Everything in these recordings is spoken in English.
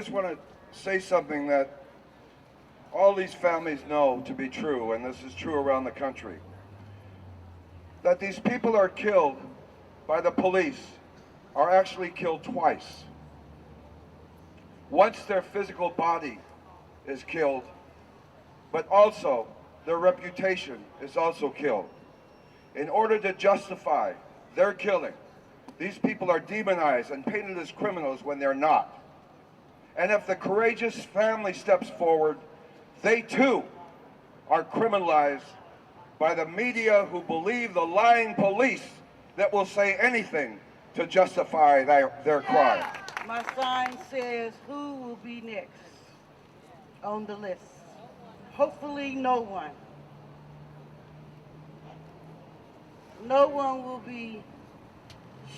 just want to say something that all these families know to be true, and this is true around the country, that these people are killed by the police, are actually killed twice. Once their physical body is killed, but also their reputation is also killed. In order to justify their killing, these people are demonized and painted as criminals when they're not. And if the courageous family steps forward, they too are criminalized by the media who believe the lying police that will say anything to justify their crime. My sign says, who will be next on the list? Hopefully no one. No one will be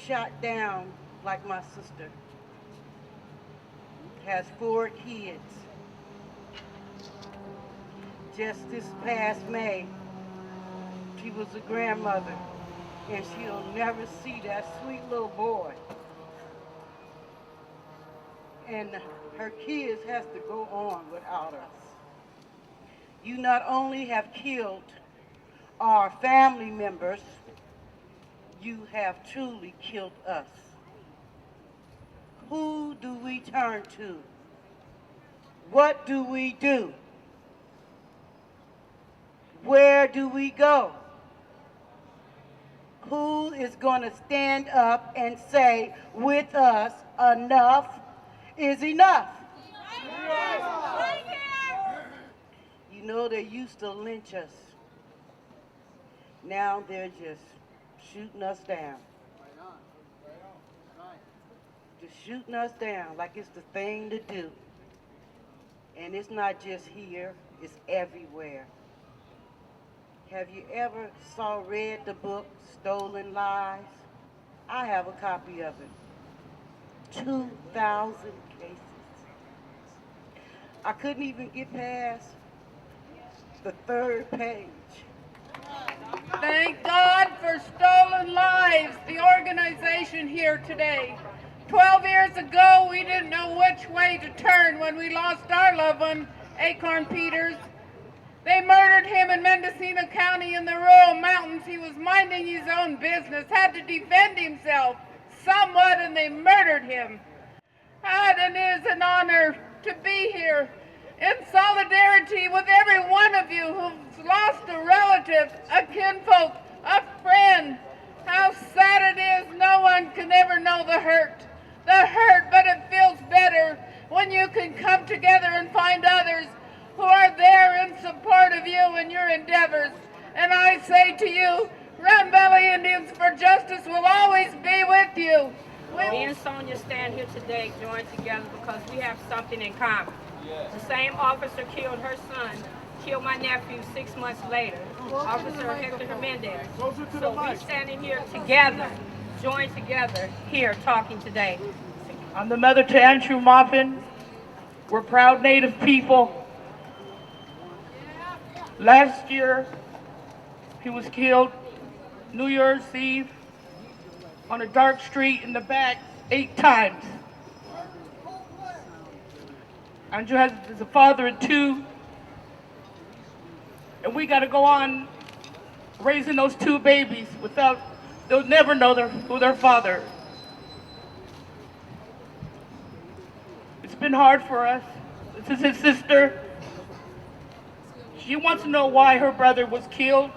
shot down like my sister. Has 4 kids. Just this past May, she was a grandmother, and she'll never see that sweet little boy. And her kids has to go on without us. You not only have killed our family members, you have truly killed us. Who do we turn to? What do we do? Where do we go? Who is going to stand up and say with us, enough is enough? You know, they used to lynch us. Now they're just shooting us down. Just shooting us down like it's the thing to do. And it's not just here, it's everywhere. Have you ever read the book, Stolen Lives? I have a copy of it. 2,000 cases. I couldn't even get past the 3rd page. Thank God for Stolen Lives, the organization here today. 12 years ago, we didn't know which way to turn when we lost our loved one, Acorn Peters. They murdered him in Mendocino County in the rural mountains. He was minding his own business, had to defend himself somewhat, and they murdered him. And it is an honor to be here in solidarity with every one of you who's lost a relative, a kinfolk, a friend. How sad it is, no one can ever know the hurt, but it feels better when you can come together and find others who are there in support of you and your endeavors. And I say to you, Round Valley Indians for Justice will always be with you. Me and Sonia stand here today joined together because we have something in common. The same officer killed her son, killed my nephew 6 months later, Officer Hector Hernandez. So we're standing here together, joined together here talking today. I'm the mother to Andrew Moffin. We're proud Native people. Last year, he was killed New Year's Eve on a dark street in the back 8 times. Andrew is a father of 2, and we got to go on raising those 2 babies without, they'll never know who their father is. It's been hard for us. This is his sister. She wants to know why her brother was killed.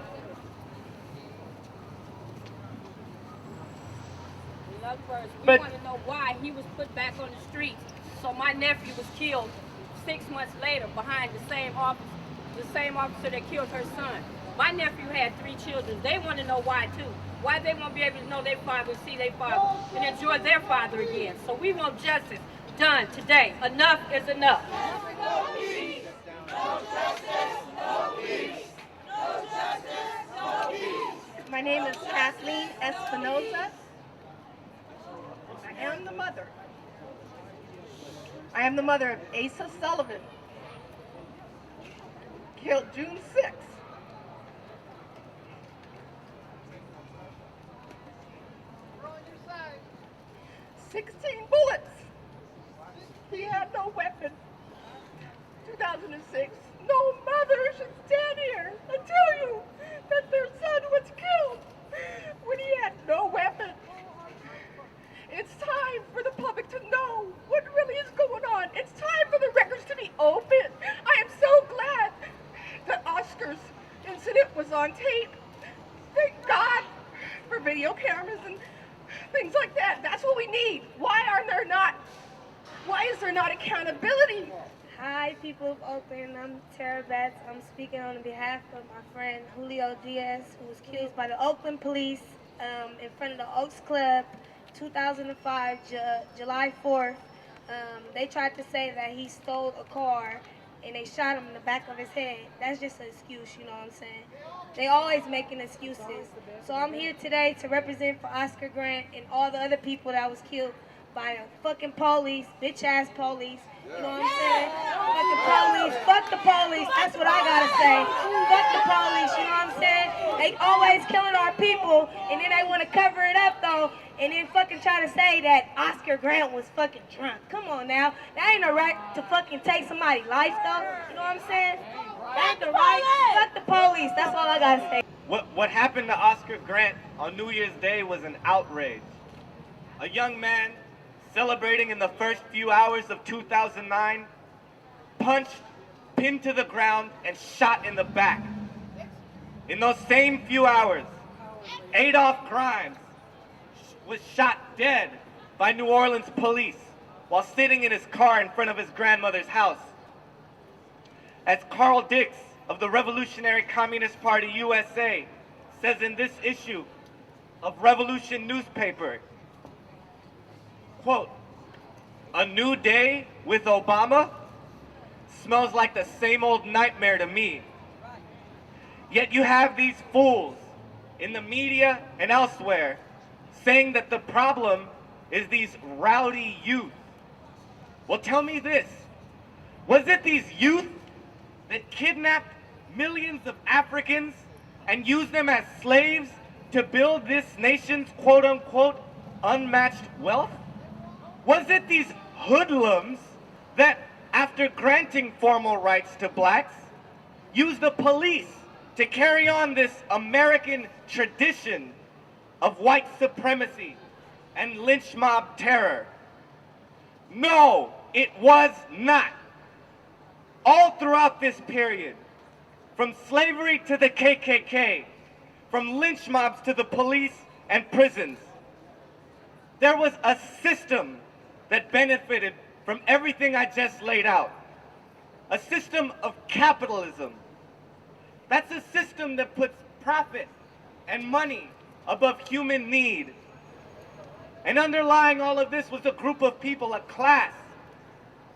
In other words, we want to know why he was put back on the streets. So my nephew was killed 6 months later behind the same officer that killed her son. My nephew had 3 children. They want to know why too. Why they won't be able to know their father, see their father, and enjoy their father again. So we want justice done today. Enough is enough. No peace, no justice, no peace. No justice, no peace. My name is Kathleen Espinosa. I am the mother. I am the mother of Asa Sullivan, killed June 6th. We're on your side. 16 bullets. He had no weapon. 2006, no mother should stand here and tell you that their son was killed when he had no weapon. It's time for the public to know what really is going on. It's time for the records to be open. I am so glad that Oscar's incident was on tape. Thank God for video cameras and things like that. That's what we need. Why is there not accountability? Hi, people of Oakland. I'm Tara Betts. I'm speaking on behalf of my friend Julio Diaz, who was killed by the Oakland police in front of the Oaks Club, 2005, July 4th. They tried to say that he stole a car and they shot him in the back of his head. That's just an excuse, you know what I'm saying? They always making excuses. So I'm here today to represent for Oscar Grant and all the other people that was killed by the fucking police, bitch-ass police. You know what I'm saying? Fuck the police. Fuck the police. That's what I gotta say. Fuck the police. You know what I'm saying? They always killing our people, and then they want to cover it up though, and then fucking try to say that Oscar Grant was fucking drunk. Come on now. That ain't a right to fucking take somebody's life though. You know what I'm saying? That's the right. Fuck the police. That's all I gotta say. What happened to Oscar Grant on New Year's Day was an outrage. A young man celebrating in the first few hours of 2009, punched, pinned to the ground, and shot in the back. In those same few hours, Adolph Grimes was shot dead by New Orleans police while sitting in his car in front of his grandmother's house. As Carl Dix of the Revolutionary Communist Party USA says in this issue of Revolution newspaper, quote, "A new day with Obama smells like the same old nightmare to me. Yet you have these fools in the media and elsewhere saying that the problem is these rowdy youth. Well, tell me this. Was it these youth that kidnapped millions of Africans and used them as slaves to build this nation's quote-unquote unmatched wealth? Was it these hoodlums that, after granting formal rights to blacks, used the police to carry on this American tradition of white supremacy and lynch mob terror? No, it was not. All throughout this period, from slavery to the KKK, from lynch mobs to the police and prisons, there was a system that benefited from everything I just laid out. A system of capitalism. That's a system that puts profit and money above human need. And underlying all of this was a group of people, a class,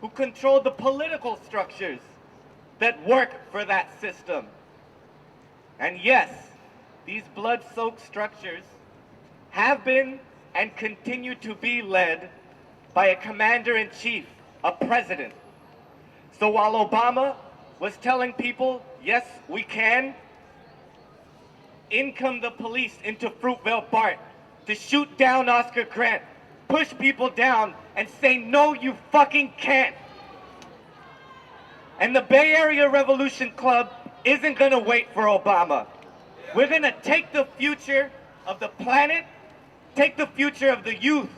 who controlled the political structures that work for that system. And yes, these blood-soaked structures have been and continue to be led by a commander-in-chief, a president. So while Obama was telling people, yes, we can, in come the police into Fruitvale Park to shoot down Oscar Grant, push people down, and say, no, you fucking can't. And the Bay Area Revolution Club isn't gonna wait for Obama. We're gonna take the future of the planet, take the future of the youth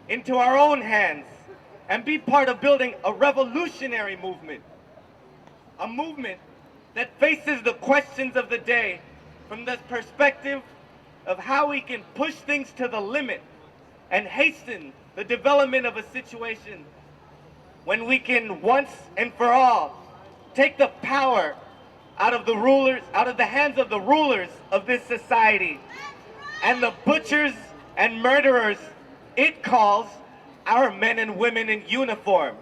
into our own hands, and be part of building a revolutionary movement. A movement that faces the questions of the day from the perspective of how we can push things to the limit and hasten the development of a situation when we can once and for all take the power out of the hands of the rulers of this society and the butchers and murderers it calls our men and women in uniform.